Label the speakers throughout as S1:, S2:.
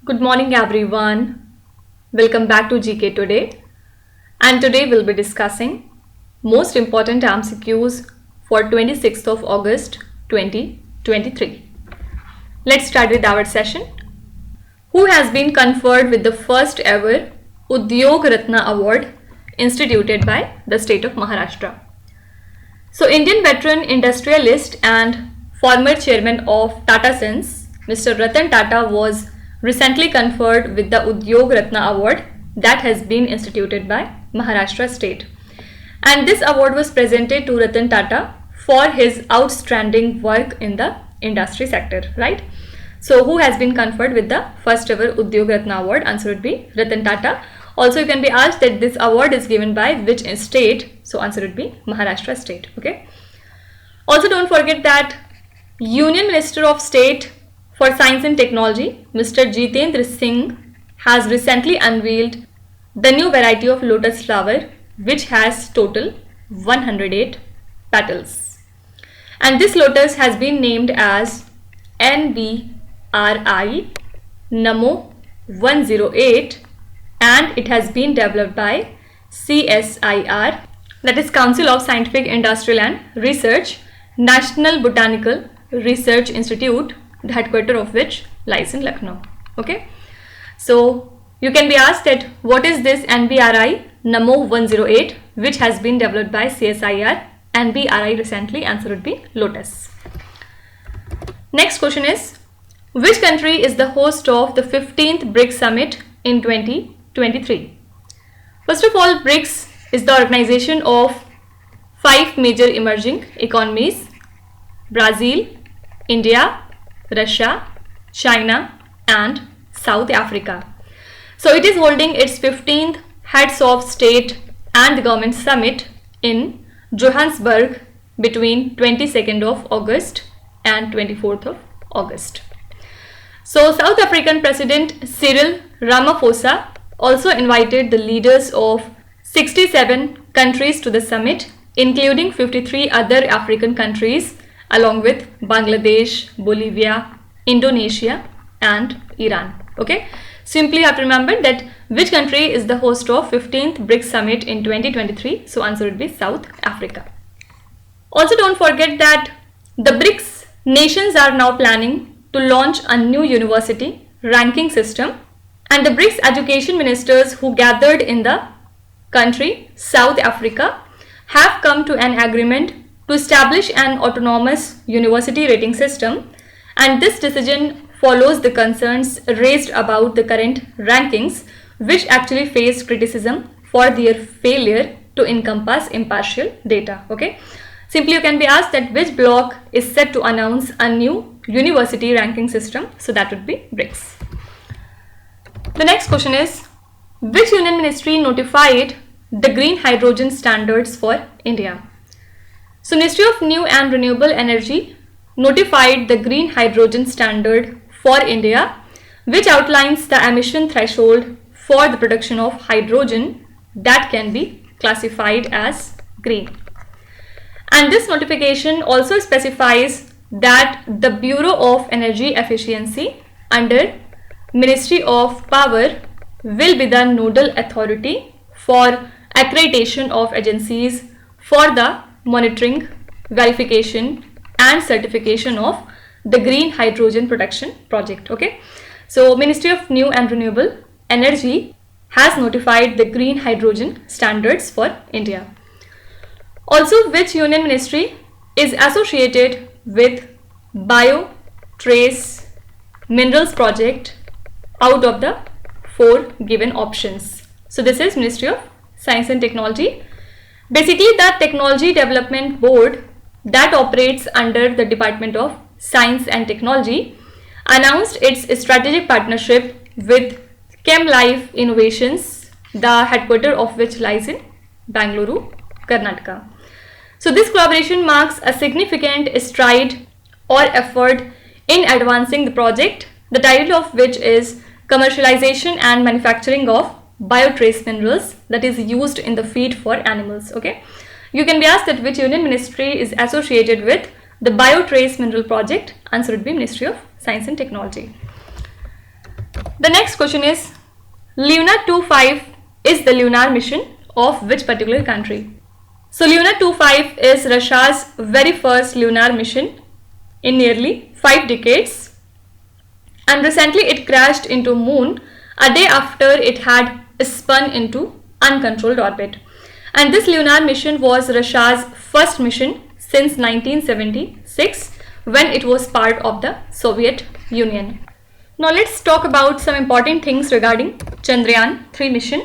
S1: Good morning everyone. Welcome back to GK Today. And today we'll be discussing most important MCQs for 26th of August 2023. Let's start with our session. Who has been conferred with the first ever Udyog Ratna Award instituted by the state of Maharashtra? So Indian veteran industrialist and former chairman of Tata Sons, Mr. Ratan Tata was recently conferred with the Udyog Ratna Award that has been instituted by Maharashtra state. And this award was presented to Ratan Tata for his outstanding work in the industry sector, right? So who has been conferred with the first ever Udyog Ratna Award? Answer would be Ratan Tata. Also you can be asked that this award is given by which state? So answer would be Maharashtra state, okay? Also don't forget that Union Minister of State for Science and Technology, Mr. Jitendra Singh, has recently unveiled the new variety of lotus flower which has total 108 petals. And this lotus has been named as NBRI Namo 108 and it has been developed by CSIR, that is Council of Scientific, Industrial and Research, National Botanical Research Institute, the headquarters of which lies in Lucknow. Okay, so you can be asked that what is this NBRI Namo 108 which has been developed by CSIR NBRI recently? Answer would be lotus. Next question is, which country is the host of the 15th BRICS Summit in 2023? First of all, BRICS is the organization of 5 major emerging economies: Brazil, India, Russia, China and South Africa. So it is holding its 15th Heads of State and Government Summit in Johannesburg between 22nd of August and 24th of August. So South African President Cyril Ramaphosa also invited the leaders of 67 countries to the summit, including 53 other African countries along with Bangladesh, Bolivia, Indonesia and Iran. Okay, simply have to remember that which country is the host of 15th BRICS Summit in 2023. So answer would be South Africa. Also don't forget that the BRICS nations are now planning to launch a new university ranking system, and the BRICS education ministers who gathered in the country South Africa have come to an agreement to establish an autonomous university rating system, and this decision follows the concerns raised about the current rankings which actually faced criticism for their failure to encompass impartial data. Okay, simply you can be asked that which bloc is set to announce a new university ranking system? So that would be BRICS. The next question is, which union ministry notified the green hydrogen standards for India? So Ministry of New and Renewable Energy notified the green hydrogen standard for India, which outlines the emission threshold for the production of hydrogen that can be classified as green. And this notification also specifies that the Bureau of Energy Efficiency under Ministry of Power will be the nodal authority for accreditation of agencies for the monitoring, verification and certification of the green hydrogen production project. Okay, so Ministry of New and Renewable Energy has notified the green hydrogen standards for India. Also, which union ministry is associated with bio trace minerals project out of the 4 given options? So this is Ministry of Science and Technology. Basically, the Technology Development Board that operates under the Department of Science and Technology announced its strategic partnership with ChemLife Innovations, the headquarters of which lies in Bangalore, Karnataka. So this collaboration marks a significant stride or effort in advancing the project, the title of which is Commercialization and Manufacturing of Biotrace Minerals that is used in the feed for animals. Okay, you can be asked that which union ministry is associated with the Biotrace Mineral project. Answer would be Ministry of Science and Technology. The next question is, Lunar 25 is the lunar mission of which particular country? So Lunar 25 is Russia's very first lunar mission in nearly 5 decades, and recently it crashed into moon a day after it had spun into uncontrolled orbit. And this lunar mission was Russia's first mission since 1976, when it was part of the Soviet Union. Now let's talk about some important things regarding Chandrayaan 3 mission.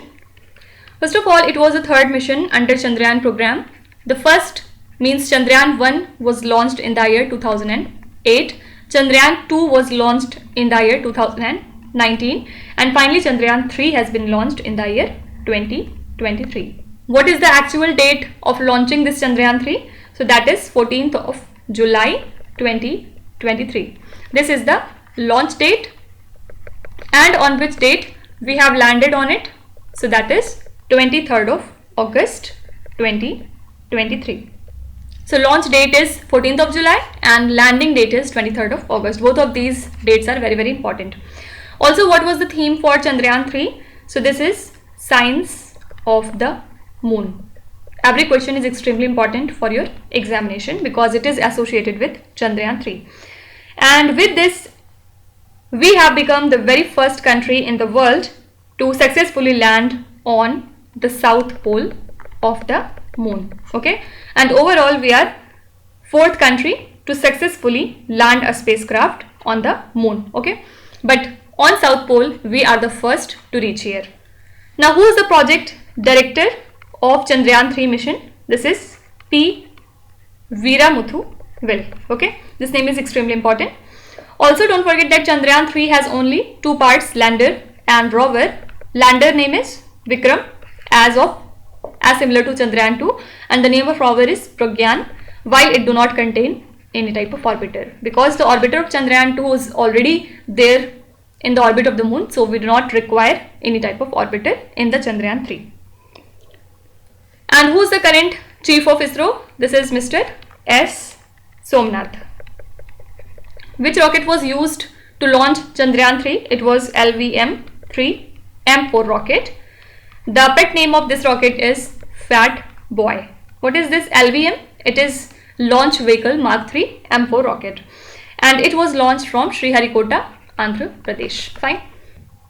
S1: First of all, it was the third mission under Chandrayaan program. The first means Chandrayaan 1 was launched in the year 2008, Chandrayaan 2 was launched in the year 2019, and finally Chandrayaan 3 has been launched in the year 2023. What is the actual date of launching this Chandrayaan 3? So that is 14th of July 2023. This is the launch date, and on which date we have landed on it. So that is 23rd of August 2023. So launch date is 14th of July and landing date is 23rd of August. Both of these dates are very important. Also, what was the theme for Chandrayaan 3? So this is Science of the Moon. Every question is extremely important for your examination because it is associated with Chandrayaan 3. And with this, we have become the very first country in the world to successfully land on the south pole of the moon. Okay, and overall we are 4th country to successfully land a spacecraft on the moon. Okay, but on south pole we are the first to reach here. Now, who is the project director of Chandrayaan 3 mission? This is P. Veeramuthu Will. Okay, this name is extremely important. Also, don't forget that Chandrayaan 3 has only 2 parts, lander and rover. Lander name is Vikram, as similar to Chandrayaan 2, and the name of rover is Pragyan, while it do not contain any type of orbiter, because the orbiter of Chandrayaan 2 is already there in the orbit of the moon, so we do not require any type of orbiter in the Chandrayaan 3. And who is the current chief of ISRO? This is Mr. S. Somnath. Which rocket was used to launch Chandrayaan 3? It was LVM-3 M4 rocket. The pet name of this rocket is Fat Boy. What is this LVM? It is Launch Vehicle Mark 3 M4 rocket, and it was launched from Sriharikota, Andhra Pradesh. Fine.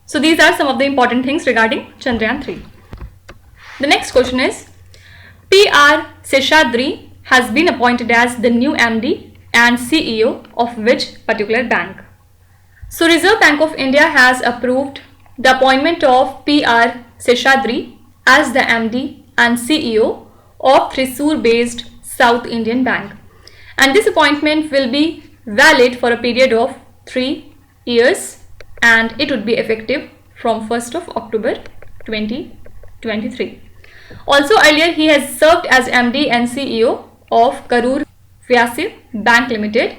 S1: So these are some of the important things regarding Chandrayaan 3. The next question is, PR Seshadri has been appointed as the new MD and CEO of which particular bank? So Reserve Bank of India has approved the appointment of PR Seshadri as the MD and CEO of Thrissur based South Indian Bank, and this appointment will be valid for a period of 3 years and it would be effective from 1st of October 2023. Also, earlier he has served as MD and CEO of Karur Vyasya Bank Limited.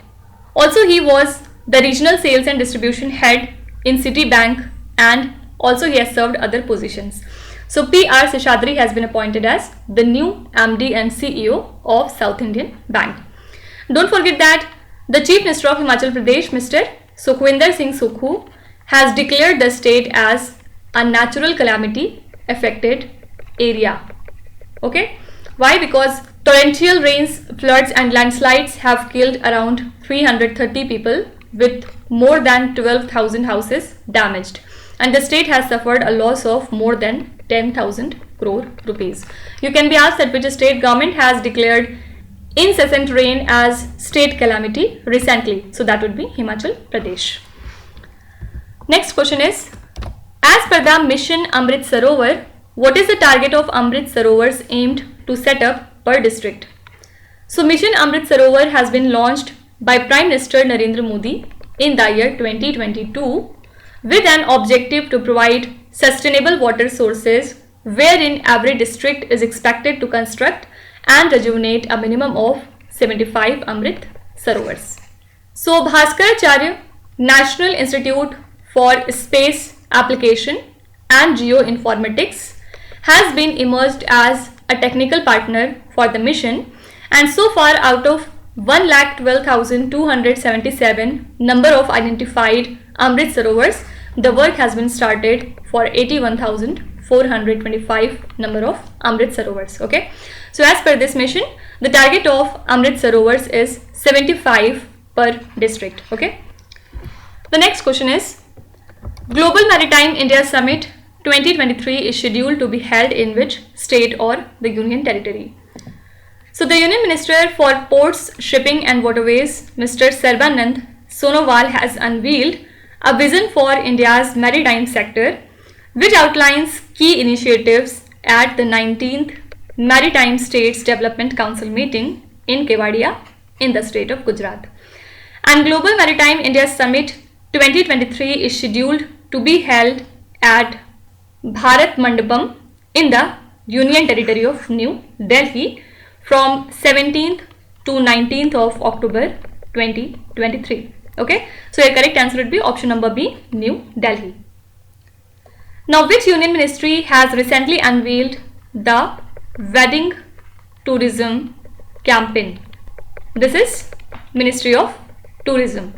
S1: Also, he was the regional sales and distribution head in Citibank, and also he has served other positions. So PR Seshadri has been appointed as the new MD and CEO of South Indian Bank. Don't forget that the Chief Minister of Himachal Pradesh, Mr. Sukhwinder Singh Sukhu, has declared the state as a natural calamity affected area. Okay, why? Because torrential rains, floods and landslides have killed around 330 people with more than 12,000 houses damaged, and the state has suffered a loss of more than 10,000 crore rupees. You can be asked that which state government has declared incessant rain as state calamity recently. So that would be Himachal Pradesh. Next question is, as per the mission Amrit Sarovar, what is the target of Amrit Sarovars aimed to set up per district? So mission Amrit Sarovar has been launched by Prime Minister Narendra Modi in the year 2022 with an objective to provide sustainable water sources, wherein every district is expected to construct and rejuvenate a minimum of 75 Amrit Sarovars. So Bhaskaracharya National Institute for Space Application and Geoinformatics has been emerged as a technical partner for the mission, and so far out of 1,12,277 number of identified Amrit Sarovars, the work has been started for 81,425 number of Amrit Sarovars. Okay, so as per this mission, the target of Amrit Sarovars is 75 per district. Okay, the next question is, Global Maritime India Summit 2023 is scheduled to be held in which state or the Union Territory? So the Union Minister for Ports, Shipping and Waterways, Mr. Sarbanand Sonowal, has unveiled a vision for India's maritime sector, which outlines key initiatives at the 19th Maritime States Development Council meeting in Kevadia in the state of Gujarat. And Global Maritime India Summit 2023 is scheduled to be held at Bharat Mandapam in the Union Territory of New Delhi from 17th to 19th of October 2023. Okay, so your correct answer would be option number B, New Delhi. Now, which union ministry has recently unveiled the wedding tourism campaign? This is Ministry of Tourism.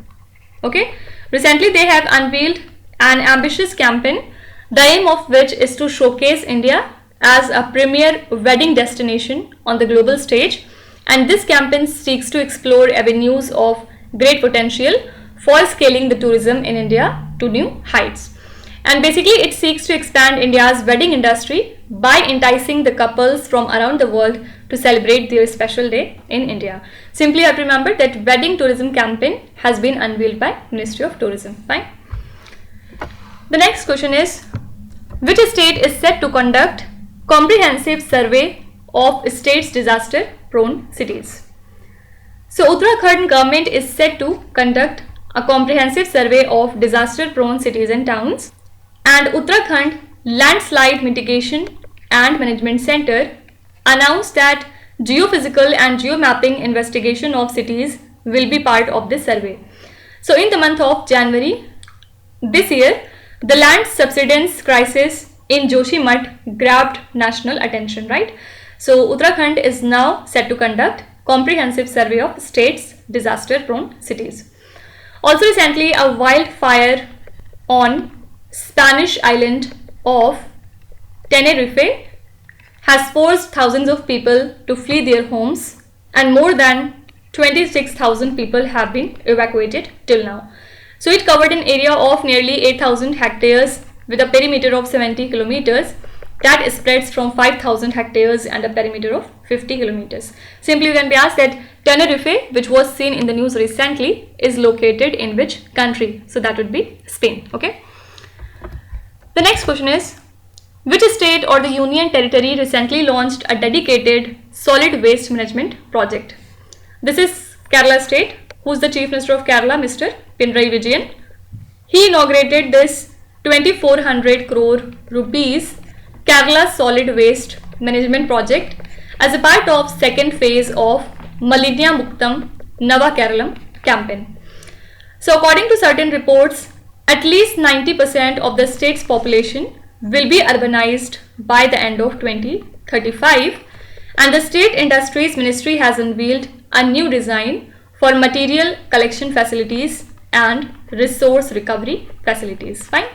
S1: Okay, recently they have unveiled an ambitious campaign, the aim of which is to showcase India as a premier wedding destination on the global stage, and this campaign seeks to explore avenues of great potential for scaling the tourism in India to new heights. And basically it seeks to expand India's wedding industry by enticing the couples from around the world to celebrate their special day in India. Simply have to remember that wedding tourism campaign has been unveiled by Ministry of Tourism. Fine. The next question is, which state is set to conduct comprehensive survey of state's disaster prone cities? So Uttarakhand government is set to conduct a comprehensive survey of disaster prone cities and towns, and Uttarakhand Landslide Mitigation and Management Center announced that geophysical and geomapping investigation of cities will be part of this survey. So in the month of January this year, the land subsidence crisis in Joshimath grabbed national attention, right? So Uttarakhand is now set to conduct comprehensive survey of state's disaster prone cities. Also recently, a wildfire on Spanish island of Tenerife has forced thousands of people to flee their homes, and more than 26,000 people have been evacuated till now. So it covered an area of nearly 8,000 hectares with a perimeter of 70 kilometers that spreads from 5,000 hectares and a perimeter of 50 kilometers. Simply you can be asked that Tenerife, which was seen in the news recently, is located in which country? So that would be Spain. Okay. The next question is, which state or the union territory recently launched a dedicated solid waste management project? This is Kerala state. Who's the Chief Minister of Kerala? Mr. Pinarayi Vijayan. He inaugurated this 2,400 crore rupees Kerala Solid Waste Management Project as a part of second phase of Malinya Muktam Nava Keralam campaign. So according to certain reports, at least 90% of the state's population will be urbanized by the end of 2035, and the State Industries Ministry has unveiled a new design for material collection facilities and resource recovery facilities. Fine.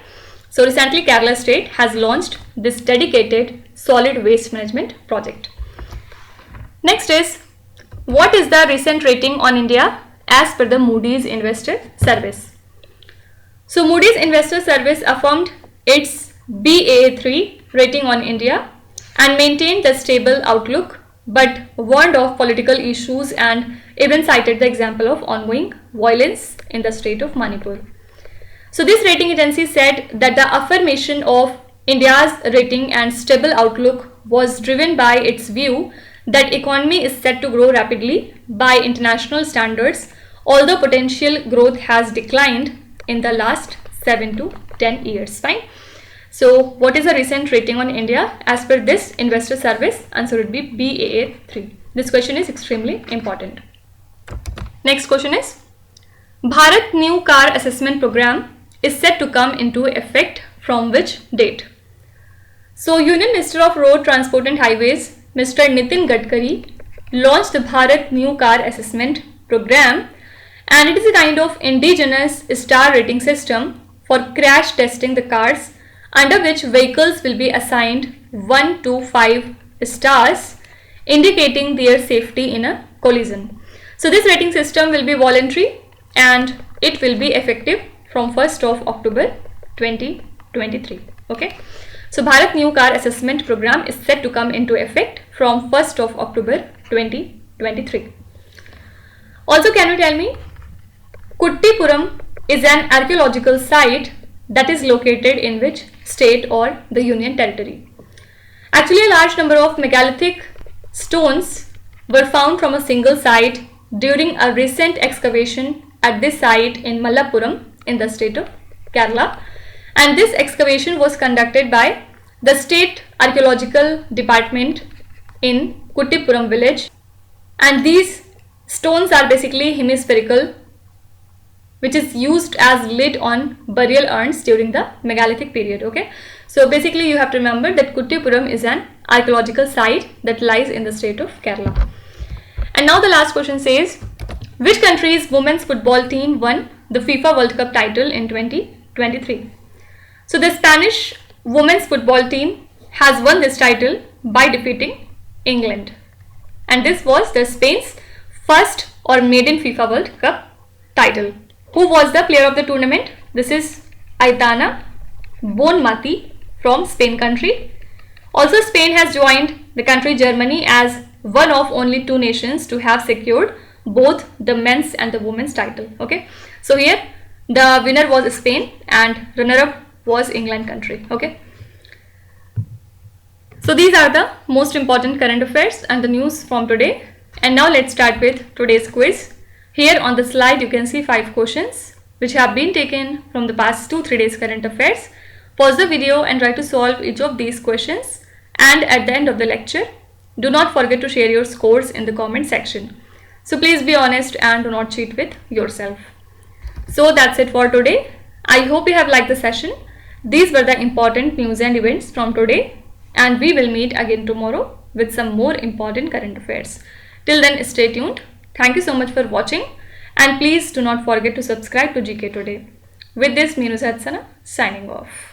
S1: So recently Kerala state has launched this dedicated solid waste management project. Next is, what is the recent rating on India as per the Moodys Investor Service? So Moodys Investor Service affirmed its Baa3 rating on India and maintained the stable outlook, but warned of political issues and even cited the example of ongoing violence in the state of Manipur. So this rating agency said that the affirmation of India's rating and stable outlook was driven by its view that economy is set to grow rapidly by international standards, although potential growth has declined in the last 7 to 10 years. Fine. So what is the recent rating on India as per this investor service? Answer would be Baa3. This question is extremely important. Next question is, Bharat new car assessment program is set to come into effect from which date? So Union Minister of Road Transport and Highways, Mr. Nitin Gadkari, launched the Bharat new car assessment program, and it is a kind of indigenous star rating system for crash testing the cars, under which vehicles will be assigned 1 to 5 stars, indicating their safety in a collision. So this rating system will be voluntary and it will be effective from 1st of October 2023. Okay. So Bharat New Car Assessment Program is set to come into effect from 1st of October 2023. Also, can you tell me, Kuttipuram is an archaeological site that is located in which state or the union territory? Actually, a large number of megalithic stones were found from a single site during a recent excavation at this site in Malappuram in the state of Kerala. And this excavation was conducted by the State Archaeological Department in Kuttipuram village. And these stones are basically hemispherical, which is used as lid on burial urns during the megalithic period. Okay, so basically you have to remember that Kuttipuram is an archaeological site that lies in the state of Kerala. And now the last question says, which country's women's football team won the FIFA World Cup title in 2023? So the Spanish women's football team has won this title by defeating England. And this was the Spain's first or maiden FIFA World Cup title. Who was the player of the tournament? This is Aitana Bonmati from Spain country. Also, Spain has joined the country Germany as one of only 2 nations to have secured both the men's and the women's title. Okay, so here the winner was Spain and runner-up was England country. Okay, so these are the most important current affairs and the news from today. And now let's start with today's quiz. Here on the slide you can see 5 questions which have been taken from the past 2-3 days current affairs. Pause the video and try to solve each of these questions, and at the end of the lecture do not forget to share your scores in the comment section. So please be honest and do not cheat with yourself. So that's it for today. I hope you have liked the session. These were the important news and events from today, and we will meet again tomorrow with some more important current affairs. Till then, stay tuned. Thank you so much for watching, and please do not forget to subscribe to GK Today. With this, Meenu Satsana signing off.